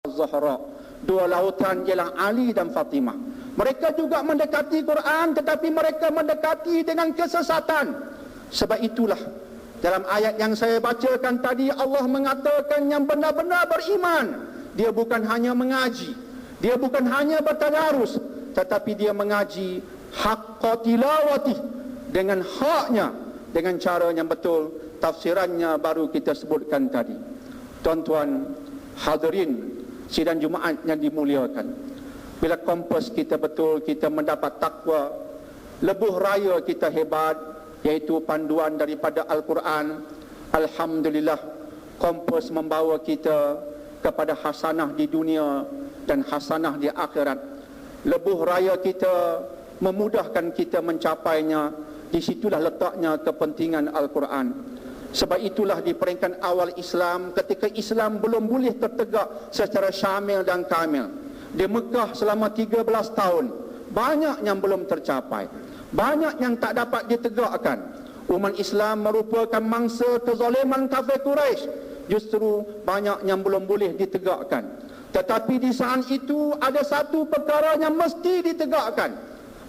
Zahra. Dua lautan ialah Ali dan Fatimah. Mereka juga mendekati Quran, tetapi mereka mendekati dengan kesesatan. Sebab itulah dalam ayat yang saya bacakan tadi, Allah mengatakan yang benar-benar beriman, dia bukan hanya mengaji, dia bukan hanya bertadarus, tetapi dia mengaji haqqa tilawati, dengan haknya, dengan cara yang betul. Tafsirannya baru kita sebutkan tadi. Tuan-tuan hadirin sidang Jumaat yang dimuliakan, bila kompas kita betul, kita mendapat takwa, lebuh raya kita hebat, iaitu panduan daripada Al-Quran. Alhamdulillah, kompas membawa kita kepada hasanah di dunia dan hasanah di akhirat. Lebuh raya kita memudahkan kita mencapainya. Disitulah letaknya kepentingan Al-Quran. Sebab itulah di peringkat awal Islam, ketika Islam belum boleh tertegak secara syamil dan kamil, di Mekah selama 13 tahun, banyak yang belum tercapai, banyak yang tak dapat ditegakkan. Umat Islam merupakan mangsa kezaliman kafir Quraisy, justru banyak yang belum boleh ditegakkan. Tetapi di saat itu ada satu perkara yang mesti ditegakkan.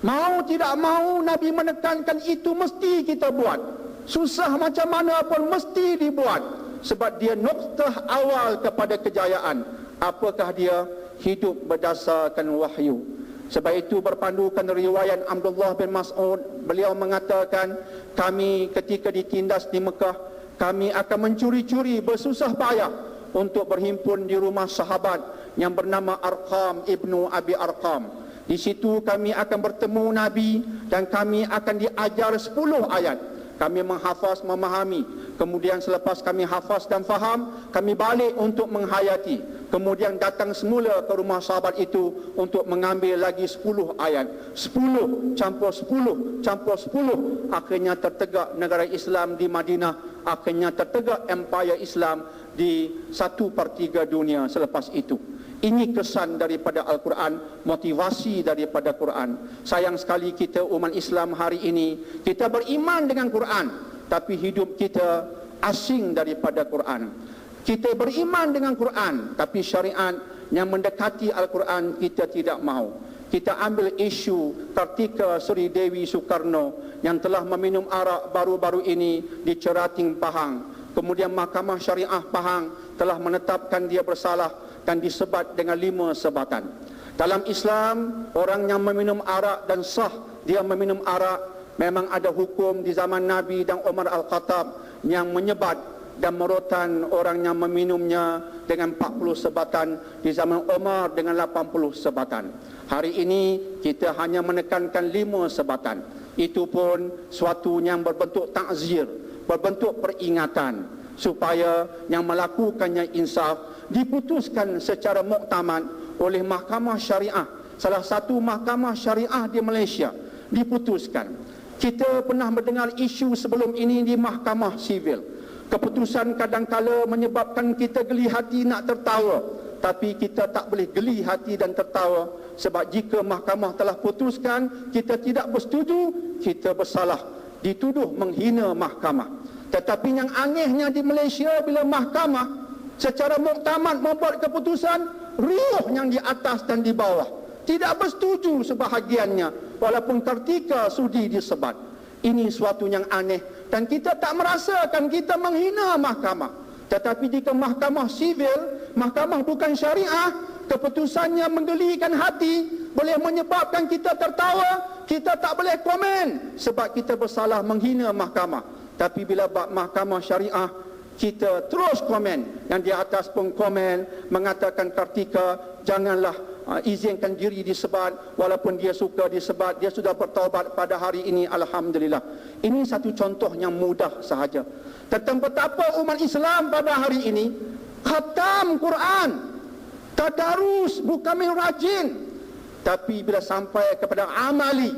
Mau tidak mau Nabi menekankan itu mesti kita buat. Susah macam mana pun mesti dibuat. Sebab dia noktah awal kepada kejayaan. Apakah dia? Hidup berdasarkan wahyu. Sebab itu berpandukan riwayat Abdullah bin Mas'ud, beliau mengatakan, kami ketika ditindas di Mekah, kami akan mencuri-curi bersusah payah untuk berhimpun di rumah sahabat yang bernama Arqam ibnu Abi Arqam. Di situ kami akan bertemu Nabi dan kami akan diajar 10 ayat. Kami menghafaz, memahami. Kemudian selepas kami hafaz dan faham, kami balik untuk menghayati. Kemudian datang semula ke rumah sahabat itu untuk mengambil lagi 10 ayat. 10 campur 10 campur 10. Akhirnya tertegak negara Islam di Madinah. Akhirnya tertegak empire Islam di 1/3 dunia selepas itu. Ini kesan daripada Al-Quran, motivasi daripada Quran. Sayang sekali kita umat Islam hari ini, kita beriman dengan Quran, tapi hidup kita asing daripada Quran. Kita beriman dengan Quran, tapi syariat yang mendekati Al-Quran kita tidak mahu. Kita ambil isu Kartika Seri Dewi Soekarno yang telah meminum arak baru-baru ini di Cerating Pahang. Kemudian Mahkamah Syariah Pahang telah menetapkan dia bersalah dan disebat dengan 5 sebatan. Dalam Islam, orang yang meminum arak dan sah dia meminum arak, memang ada hukum di zaman Nabi dan Umar Al-Khattab yang menyebat dan merotan orang yang meminumnya dengan 40 sebatan, di zaman Umar dengan 80 sebatan. Hari ini kita hanya menekankan 5 sebatan. Itu pun suatu yang berbentuk takzir, berbentuk peringatan, supaya yang melakukannya insaf, diputuskan secara muktamad oleh Mahkamah Syariah, salah satu mahkamah syariah di Malaysia, diputuskan. Kita pernah mendengar isu sebelum ini di mahkamah sivil. Keputusan kadang-kala menyebabkan kita geli hati nak tertawa, tapi kita tak boleh geli hati dan tertawa, sebab jika mahkamah telah putuskan kita tidak bersetuju, kita bersalah, dituduh menghina mahkamah. Tetapi yang anehnya di Malaysia, bila mahkamah secara muktamad membuat keputusan, riuh yang di atas dan di bawah tidak bersetuju sebahagiannya, walaupun Kartika sudi disebat. Ini suatu yang aneh dan kita tak merasakan kita menghina mahkamah. Tetapi jika mahkamah sivil, mahkamah bukan syariah, keputusannya menggelikan hati, boleh menyebabkan kita tertawa, kita tak boleh komen sebab kita bersalah menghina mahkamah. Tapi bila mahkamah syariah, kita terus komen. Yang di atas pun komen, mengatakan Kartika janganlah izinkan diri disebat, walaupun dia suka disebat, dia sudah bertaubat pada hari ini, Alhamdulillah. Ini satu contoh yang mudah sahaja tentang betapa umat Islam pada hari ini khatam Quran, tadarus, bukan main rajin, tapi bila sampai kepada amali,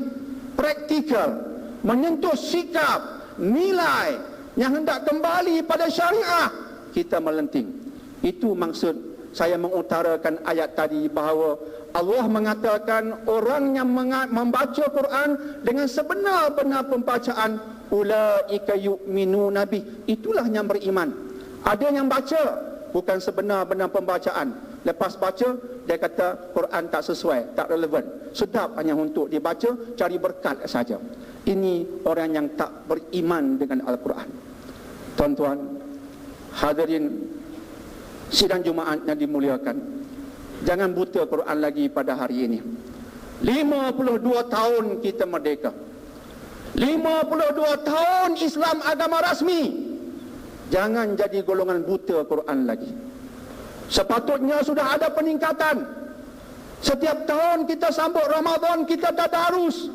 praktikal, menyentuh sikap, nilai yang hendak kembali pada syariah, kita melenting. Itu maksud saya mengutarakan ayat tadi, bahawa Allah mengatakan orang yang membaca Quran dengan sebenar-benar pembacaan, ulaika yu'minuna bih, itulah yang beriman. Ada yang baca bukan sebenar-benar pembacaan, Lepas baca, dia kata Quran tak sesuai, tak relevan. Sedap hanya untuk dibaca, cari berkat saja. Ini orang yang tak beriman dengan Al-Quran. Tuan-tuan, hadirin sidang Jumaat yang dimuliakan, jangan buta Quran lagi pada hari ini. 52 tahun kita merdeka. 52 tahun Islam agama rasmi. Jangan jadi golongan buta Quran lagi. Sepatutnya sudah ada peningkatan. Setiap tahun kita sambut Ramadan, kita tadarus.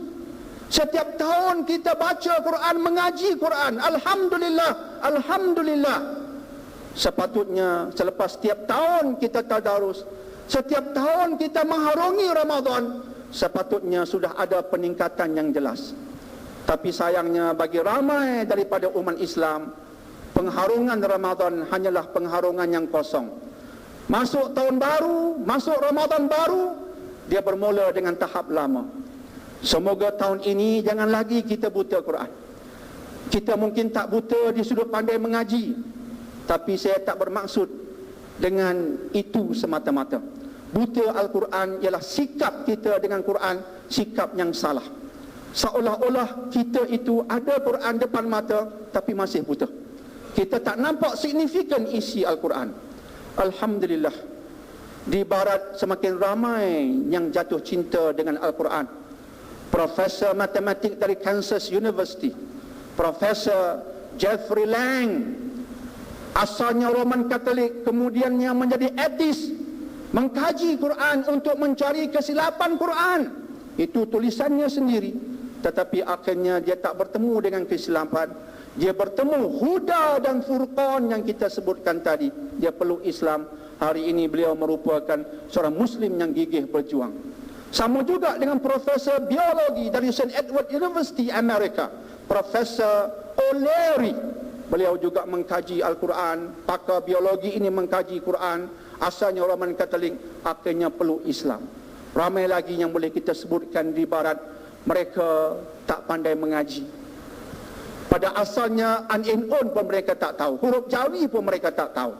Setiap tahun kita baca Quran, mengaji Quran. Alhamdulillah, alhamdulillah. Sepatutnya selepas setiap tahun kita tadarus, setiap tahun kita mengharungi Ramadan, sepatutnya sudah ada peningkatan yang jelas. Tapi sayangnya bagi ramai daripada umat Islam, pengharungan Ramadan hanyalah pengharungan yang kosong. Masuk tahun baru, masuk Ramadan baru, dia bermula dengan tahap lama. Semoga tahun ini jangan lagi kita buta Quran. Kita mungkin tak buta di sudut pandai mengaji, tapi saya tak bermaksud dengan itu semata-mata. Buta Al-Quran ialah sikap kita dengan Quran, sikap yang salah. Seolah-olah kita itu ada Quran depan mata, tapi masih buta. Kita tak nampak signifikan isi Al-Quran. Alhamdulillah, di barat semakin ramai yang jatuh cinta dengan Al-Quran. Profesor matematik dari Kansas University, Profesor Jeffrey Lang, asalnya Roman Katolik, kemudiannya menjadi etis, mengkaji Quran untuk mencari kesilapan Quran. Itu tulisannya sendiri. Tetapi akhirnya dia tak bertemu dengan kesilapan. Dia bertemu Huda dan Furqan yang kita sebutkan tadi. Dia peluk Islam. Hari ini beliau merupakan seorang Muslim yang gigih berjuang. Sama juga dengan Profesor Biologi dari St. Edward University, Amerika, Profesor O'Leary. Beliau juga mengkaji Al-Quran. Pakar biologi ini mengkaji Quran. Asalnya Roman Katolik, akhirnya peluk Islam. Ramai lagi yang boleh kita sebutkan di barat. Mereka tak pandai mengaji. Pada asalnya An-In-Un pun mereka tak tahu. Huruf Jawi pun mereka tak tahu.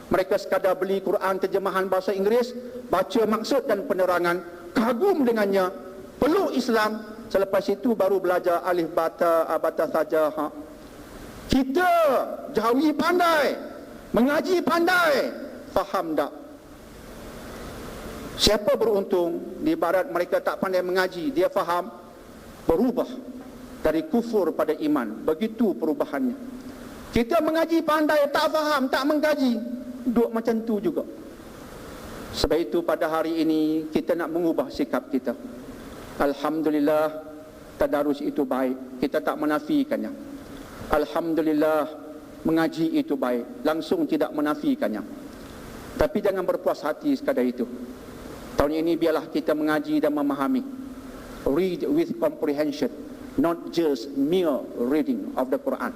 Mereka sekadar beli Quran terjemahan bahasa Inggeris, baca maksud dan penerangan, kagum dengannya, peluk Islam. Selepas itu baru belajar alif bata, abata saja. Kita Jawi pandai, mengaji pandai, faham tak? Siapa beruntung? Di barat mereka tak pandai mengaji, dia faham, berubah dari kufur pada iman. Begitu perubahannya. Kita mengaji pandai, tak faham, tak mengkaji, duduk macam tu juga. Sebab itu pada hari ini kita nak mengubah sikap kita. Alhamdulillah, tadarus itu baik, kita tak menafikannya. Alhamdulillah, mengaji itu baik, langsung tidak menafikannya. Tapi jangan berpuas hati sekadar itu. Tahun ini biarlah kita mengaji dan memahami. Read with comprehension, not just mere reading of the Quran.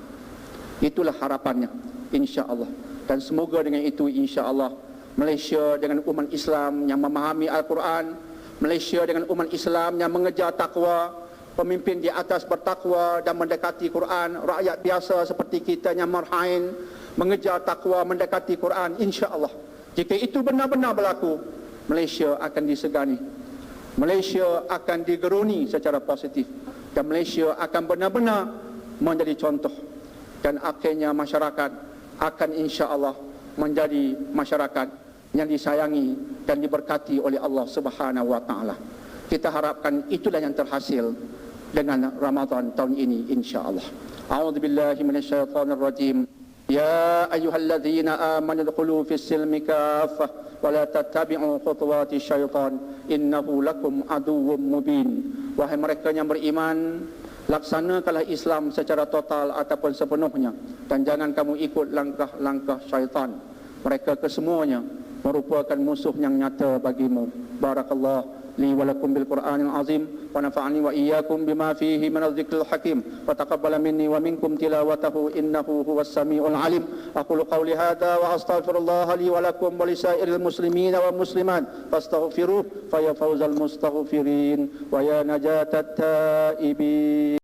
Itulah harapannya, insya-Allah. Dan semoga dengan itu, insya-Allah, Malaysia dengan umat Islam yang memahami Al-Quran, Malaysia dengan umat Islam yang mengejar takwa, pemimpin di atas bertakwa dan mendekati Quran, rakyat biasa seperti kita yang marhain mengejar takwa, mendekati Quran, insya-Allah. Jika itu benar-benar berlaku, Malaysia akan disegani, Malaysia akan digeruni secara positif, dan Malaysia akan benar-benar menjadi contoh. Dan akhirnya masyarakat akan insya-Allah menjadi masyarakat yang disayangi dan diberkati oleh Allah Subhanahu wa taala. Kita harapkan itulah yang terhasil dengan Ramadan tahun ini, insya-Allah. A'udzubillahi minasyaitonir rajim. Ya ayyuhalladzina amanu dkhulu fis silmi kaffah wa la tattabi'u khutuwati syaitan innahu lakum aduwwum mubin. Wahai mereka yang beriman, laksanakanlah Islam secara total ataupun sepenuhnya, dan jangan kamu ikut langkah-langkah syaitan. Mereka kesemuanya merupakan musuh yang nyata bagimu. Barakallah li wa lakum bil Qur'anil azim wa nafa'ani wa iyyakum bima fihi minadh dzikril hakim wa taqabbala minni wa minkum tilawatahu innahu huwas samiul alim. Aqulu qawli hadza wa astaghfirullah li wa lakum wa lisairil muslimin wa muslimat fastaghfiruh fa ya fawzal mustaghfirin wa ya najatat taibin.